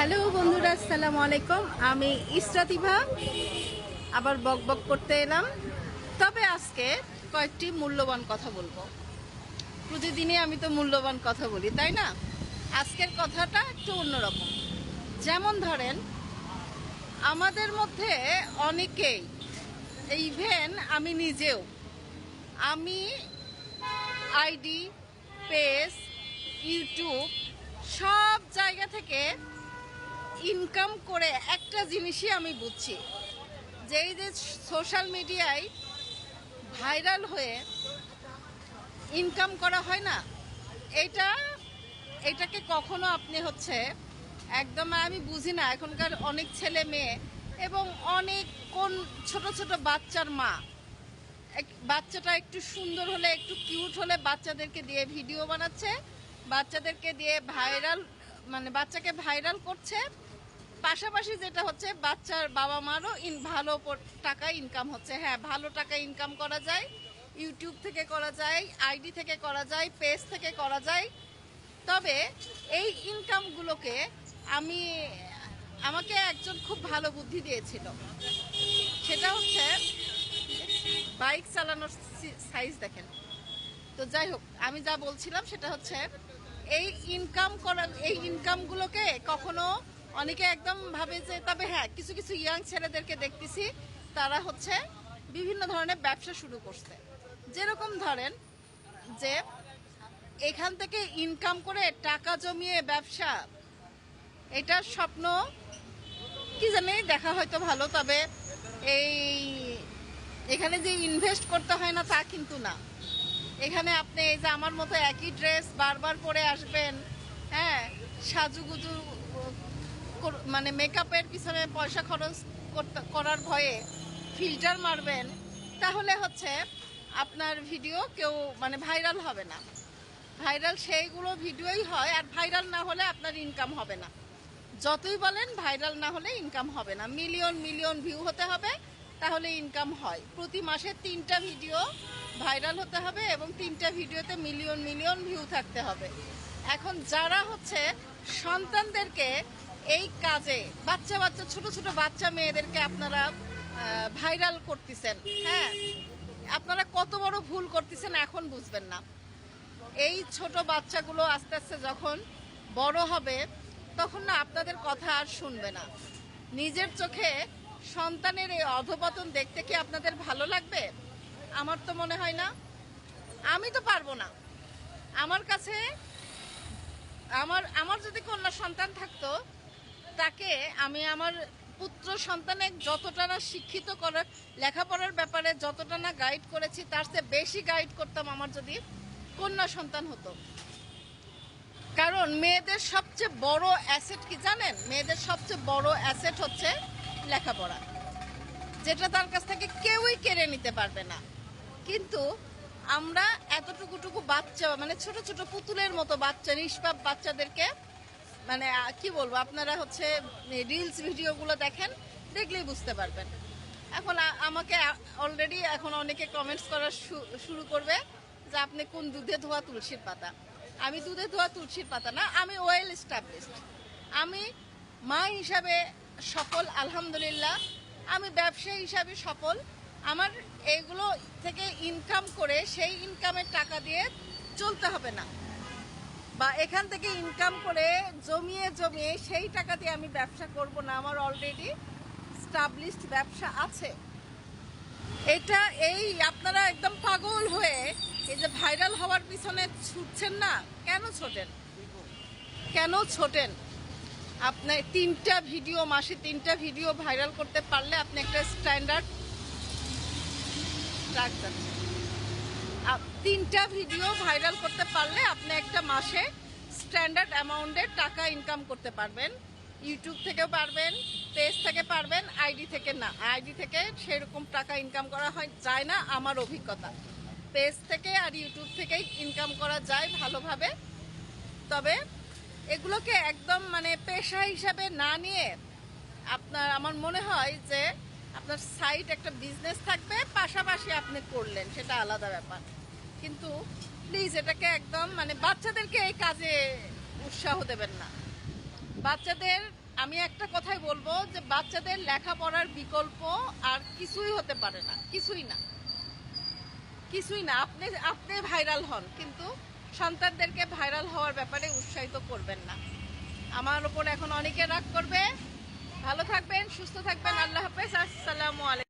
Hello বন্ধুরা, আসসালামু আলাইকুম। আমি ইসরাতিভা আবার বকবক করতে এলাম। তবে আজকে কয়েকটি মূল্যবান কথা বলবো। প্রতিদিনই আমি তো মূল্যবান কথা বলি, তাই না? আজকের কথাটা একটু অন্যরকম। যেমন ধরেন, আমাদের মধ্যে অনেকেই, ইভেন আমি নিজেও, আমি আইডি, পেজ, ইউটিউব সব জায়গা থেকে ইনকাম করে একটা জিনিসই আমি বুঝছি, যে এই যে সোশ্যাল মিডিয়ায় ভাইরাল হয়ে ইনকাম করা হয় না, এটা এটাকে কখনো আপনি একদম আমি বুঝি না। এখনকার অনেক ছেলে মেয়ে এবং অনেক কোন ছোট ছোট বাচ্চার মা, বাচ্চাটা একটু সুন্দর হলে, একটু কিউট হলে বাচ্চাদেরকে দিয়ে ভিডিও বানাচ্ছে, বাচ্চাদেরকে দিয়ে ভাইরাল, মানে বাচ্চাকে ভাইরাল করছে। পাশাপাশি যেটা হচ্ছে, বাচ্চার বাবা মারও ভালো টাকা ইনকাম হচ্ছে। হ্যাঁ, ভালো টাকা ইনকাম করা যায়, ইউটিউব থেকে করা যায়, আইডি থেকে করা যায়, পেজ থেকে করা যায়। তবে এই ইনকামগুলোকে আমাকে একজন খুব ভালো বুদ্ধি দিয়েছিল। সেটা হচ্ছে, বাইক চালানোর সাইজ দেখেন। তো যাই হোক, আমি যা বলছিলাম সেটা হচ্ছে, এই ইনকামগুলোকে কখনো অনেকে একদম ভাবে যে, তবে হ্যাঁ, কিছু কিছু ইয়াং ছেলেদেরকে দেখতেছি, তারা বিভিন্ন ধরনের ব্যবসা শুরু করছে। যেরকম ধরেন যে, এখান থেকে ইনকাম করে টাকা জমিয়ে ব্যবসা, এটা স্বপ্ন কি জানি দেখা হয়তো ভালো, তবে এখানে যে ইনভেস্ট করতে হয় না তা কিন্তু না। এখানে আপনি এই যে আমার মতো একই ড্রেস বারবার পরে আসবেন, হ্যাঁ, সাজুগুজু, মানে মেকআপের পিছনে পয়সা খরচ করার ভয়ে ফিল্টার মারবেন, তাহলে আপনার ভিডিও কেউ মানে ভাইরাল হবে না। ভাইরাল সেইগুলো ভিডিওই হয়, আর ভাইরাল না হলে আপনার ইনকাম হবে না। যতই বলেন ভাইরাল না হলে ইনকাম হবে না, মিলিয়ন মিলিয়ন ভিউ হতে হবে, তাহলে ইনকাম হয়। প্রতি মাসে 3টা ভিডিও ভাইরাল হতে হবে এবং 3টা ভিডিওতে মিলিয়ন মিলিয়ন ভিউ থাকতে হবে। এখন যারা সন্তানদেরকে এই কাজে, বাচ্চা বাচ্চা ছোট ছোট বাচ্চা মেয়েদেরকে আপনারা ভাইরাল করতেছেন, হ্যাঁ, আপনারা কত বড় ভুল করতেছেন এখন বুঝবেন না। এই ছোট বাচ্চাগুলো আস্তে আস্তে যখন বড় হবে, তখন না আপনাদের কথা আর শুনবে না। নিজের চোখে সন্তানের এই অধপতন দেখতে কি আপনাদের ভালো লাগবে? আমার তো মনে হয় না। আমি তো পারবো না। আমার কাছে আমার যদি কন্যা সন্তান থাকতো, তাকে আমি আমার পুত্র সন্তানে যতটা না শিক্ষিত করার, লেখাপড়ার ব্যাপারে যতটা না গাইড করেছি, তার চেয়ে বেশি গাইড করতাম আমার যদি কন্যা সন্তান হতো। কারণ মেয়েদের সবচেয়ে বড় অ্যাসেট কি জানেন? মেয়েদের সবচেয়ে বড় অ্যাসেট হচ্ছে লেখাপড়া, যেটা তার কাছ থেকে কেউই কেড়ে নিতে পারবে না। কিন্তু আমরা এতটুকুটুকু বাচ্চা, মানে ছোট ছোট পুতুলের মতো বাচ্চা, নিষ্পাপ বাচ্চাদেরকে, মানে কি বলবো, আপনারা রিলস ভিডিওগুলো দেখেন, দেখলেই বুঝতে পারবেন। এখন আমাকে অলরেডি এখন অনেকে কমেন্টস করা শুরু করবে যে, আপনি কোন দুধে ধোয়া তুলসীর পাতা। আমি দুধে ধোয়া তুলসীর পাতা না, আমি ওয়েল এস্টাবলিশড। আমি মা হিসাবে সফল, আলহামদুলিল্লাহ। আমি ব্যবসায়ী হিসাবে সফল। আমার এগুলো থেকে ইনকাম করে সেই ইনকামের টাকা দিয়ে চলতে হবে না, বা এখান থেকে ইনকাম করে জমিয়ে জমিয়ে সেই টাকা দিয়ে আমি ব্যবসা করব না। আমার অলরেডি স্টাবলিশড ব্যবসা আছে। এটা আপনারা একদম পাগল হয়ে এই যে ভাইরাল হওয়ার পিছনে ছুটছেন না, কেন ছোটেন? আপনার 3টা ভিডিও, মাসে 3টা ভিডিও ভাইরাল করতে পারলে আপনি একটা স্ট্যান্ডার্ড, 3টা ভিডিও ভাইরাল করতে পারলে আপনি একটা মাসে স্ট্যান্ডার্ড অ্যামাউন্টের টাকা ইনকাম করতে পারবেন। ইউটিউব থেকেও পারবেন, পেজ থেকে পারবেন, আইডি থেকে না। আইডি থেকে সেরকম টাকা ইনকাম করা যায় না, আমার অভিজ্ঞতা। পেজ থেকে আর ইউটিউব থেকেই ইনকাম করা যায় ভালোভাবে। তবে এগুলোকে একদম মানে পেশা হিসাবে না নিয়ে আমার মনে হয় যে আপনার সাইড একটা বিজনেস থাকবে, পাশাপাশি আপনি করলেন, সেটা আলাদা ব্যাপার। কিন্তু প্লিজ এটাকে একদম, মানে বাচ্চাদেরকে এই কাজে উৎসাহ দেবেন না। বাচ্চাদের আমি একটা কথাই বলবো যে বাচ্চাদের লেখাপড়ার বিকল্প আর কিছুই হতে পারে না, কিছুই না, কিছুই না। আপনি আপনি ভাইরাল হন, কিন্তু সন্তানদেরকে ভাইরাল হওয়ার ব্যাপারে উৎসাহিত করবেন না। আমার ওপর এখন অনেকে রাগ করবে। ভালো থাকবেন, সুস্থ থাকবেন। আল্লাহ হাফেজ, আসসালামু আলাইকুম।